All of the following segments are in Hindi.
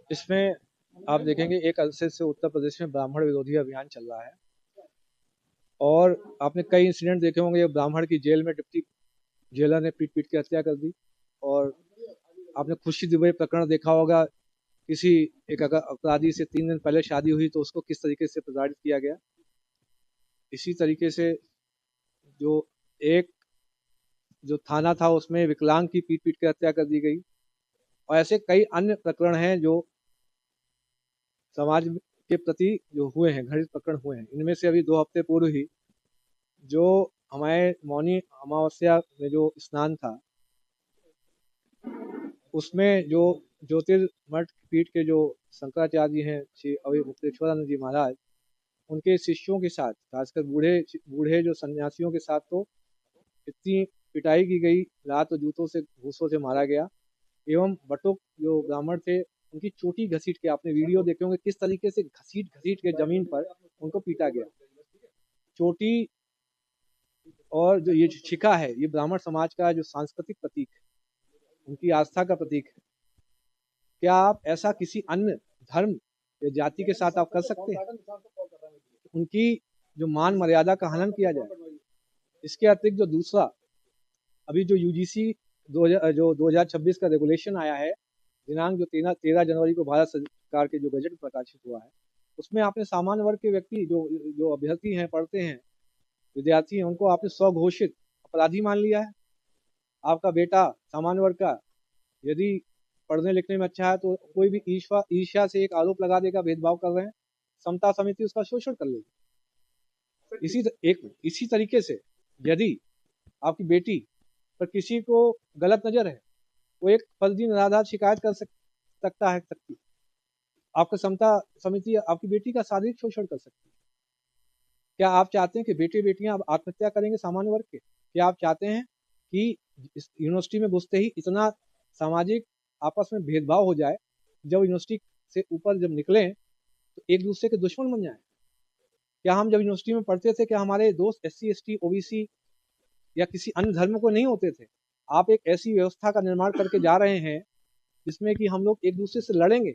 इसमें आप देखेंगे एक अरसे से उत्तर प्रदेश में ब्राह्मण विरोधी अभियान चल रहा है और आपने कई इंसिडेंट देखे होंगे। ब्राह्मण की जेल में डिप्टी जेलर ने पीट पीट के हत्या कर दी। और आपने खुशी दुबे प्रकरण देखा होगा, किसी एक अपराधी से 3 दिन पहले शादी हुई तो उसको किस तरीके से प्रताड़ित किया गया। इसी तरीके से जो एक जो थाना था उसमें विकलांग की पीट पीट के हत्या कर दी गई। और ऐसे कई अन्य प्रकरण हैं जो समाज के प्रति जो हुए हैं, घृणित प्रकरण हुए हैं। इनमें से अभी 2 हफ्ते पूर्व ही जो हमारे मौनी अमावस्या में जो स्नान था, उसमें जो ज्योतिर्मठ पीठ के जो शंकराचार्य जी हैं, श्री अवि मुक्तेश्वरानंद जी महाराज, उनके शिष्यों के साथ, खासकर बूढ़े बूढ़े जो सन्यासियों के साथ तो इतनी पिटाई की गई, लात और जूतों से घूसों से मारा गया। एवं बटुक जो ब्राह्मण थे उनकी चोटी घसीट के, आपने वीडियो देखे होंगे किस तरीके से घसीट घसीट के जमीन पर उनको पीटा गया। चोटी और जो ये शिखा है, ये ब्राह्मण समाज का जो सांस्कृतिक प्रतीक है, उनकी आस्था का प्रतीक है। क्या आप ऐसा किसी अन्य धर्म या जाति के साथ आप कर सकते हैं? उनकी जो मान मर्यादा का हनन किया जाए। इसके अतिरिक्त जो दूसरा अभी जो यूजीसी 2026 का रेगुलेशन आया है, दिनांक जो 13 जनवरी को भारत सरकार के जो बजट प्रकाशित हुआ है, उसमें आपने सामान्य वर्ग के व्यक्ति जो जो अभ्यर्थी हैं, पढ़ते हैं, विद्यार्थी हैं, उनको आपने स्वघोषित अपराधी मान लिया है। आपका बेटा सामान्य वर्ग का यदि पढ़ने लिखने में अच्छा है तो कोई भी ईर्ष्या से एक आरोप लगा देगा, भेदभाव कर रहे हैं, समता समिति उसका शोषण कर लेगी। इसी तरीके से यदि आपकी बेटी पर किसी को गलत नजर है, वो एक फर्जी निराधार शिकायत कर सकता है। आपका समता समिति आपकी बेटी का शारीरिक शोषण कर सकती है। क्या आप चाहते हैं कि बेटे बेटियां अब आत्महत्या करेंगे सामान्य वर्ग के? क्या आप चाहते हैं कि इस यूनिवर्सिटी में घुसते ही इतना सामाजिक आपस में भेदभाव हो जाए, जब यूनिवर्सिटी से ऊपर जब निकले तो एक दूसरे के दुश्मन बन जाए? क्या हम जब यूनिवर्सिटी में पढ़ते थे, क्या हमारे दोस्त SC ST OBC या किसी अन्य धर्म को नहीं होते थे? आप एक ऐसी व्यवस्था का निर्माण करके जा रहे हैं जिसमें कि हम लोग एक दूसरे से लड़ेंगे,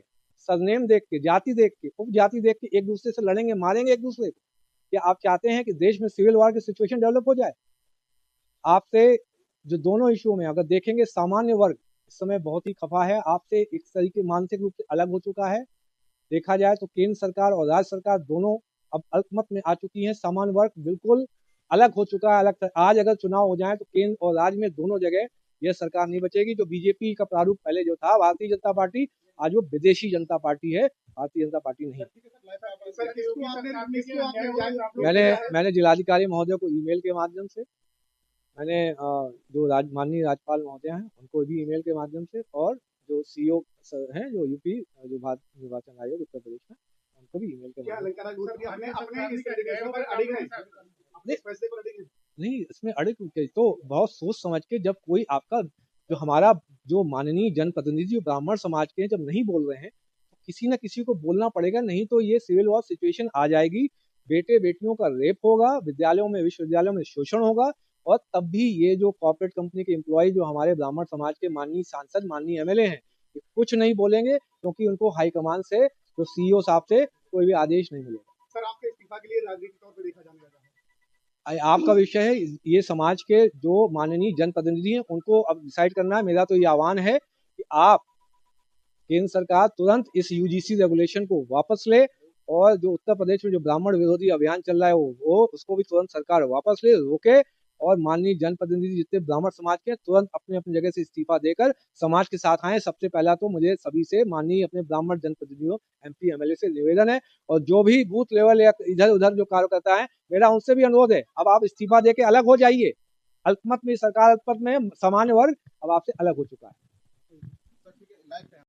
सरनेम देख के, जाति देख के, उपजाति देख के एक दूसरे से लड़ेंगे, मारेंगे एक दूसरे को। क्या आप चाहते हैं कि देश में सिविल वॉर की सिचुएशन डेवलप हो जाए? आपसे जो दोनों इश्यू में अगर देखेंगे, सामान्य वर्ग इस समय बहुत ही खफा है, आपसे एक तरीके मानसिक रूप से अलग हो चुका है। देखा जाए तो केंद्र सरकार और राज्य सरकार दोनों अब अल्पमत में आ चुकी हैं। सामान्य वर्ग बिल्कुल अलग हो चुका है। आज अगर चुनाव हो जाए तो केंद्र और राज्य में दोनों जगह यह सरकार नहीं बचेगी। जो बीजेपी का प्रारूप पहले जो था भारतीय जनता पार्टी, आज वो विदेशी जनता पार्टी है, भारतीय जनता पार्टी नहीं। मैंने जिलाधिकारी महोदय को ईमेल के माध्यम से, मैंने जो माननीय राज्यपाल महोदय हैं उनको भी ईमेल के माध्यम से, और जो CO हैं जो यूपी जो भारत निर्वाचन आयोग उत्तर प्रदेश में, उनको भी ईमेल के नहीं, इसमें अड़े तो बहुत सोच समझ के, जब कोई आपका जो हमारा जो माननीय जनप्रतिनिधि ब्राह्मण समाज के जब नहीं बोल रहे हैं तो किसी न किसी को बोलना पड़ेगा, नहीं तो ये सिविल वॉर सिचुएशन आ जाएगी। बेटे बेटियों का रेप होगा, विद्यालयों में विश्वविद्यालयों में शोषण होगा, और तब भी ये जो कॉर्पोरेट कंपनी के एम्प्लॉय जो हमारे ब्राह्मण समाज के माननीय सांसद, माननीय MLA हैं, कुछ नहीं बोलेंगे, क्योंकि उनको हाईकमान से, जो CEO साहब से कोई भी आदेश नहीं मिलेगा। सर, आपके इस्तीफा के लिए राजनीतिक तौर पर देखा जाने लगा है। आपका विषय है, ये समाज के जो माननीय जनप्रतिनिधि हैं उनको अब डिसाइड करना है। मेरा तो ये आह्वान है कि आप केंद्र सरकार तुरंत इस UGC रेगुलेशन को वापस ले, और जो उत्तर प्रदेश में जो ब्राह्मण विरोधी अभियान चल रहा है वो उसको भी तुरंत सरकार वापस ले, रोके, और माननीय जनप्रतिनिधि जितने ब्राह्मण समाज के तुरंत अपने अपनी जगह से इस्तीफा देकर समाज के साथ आए। सबसे पहला तो मुझे सभी से, माननीय अपने ब्राह्मण जनप्रतिनिधियों MP MLA से निवेदन है, और जो भी बूथ लेवल या इधर उधर जो कार्यकर्ता है, मेरा उनसे भी अनुरोध है, अब आप इस्तीफा दे के अलग हो जाइए। अल्पमत में सरकार, अल्पमत में सामान्य वर्ग अब आपसे अलग हो चुका है।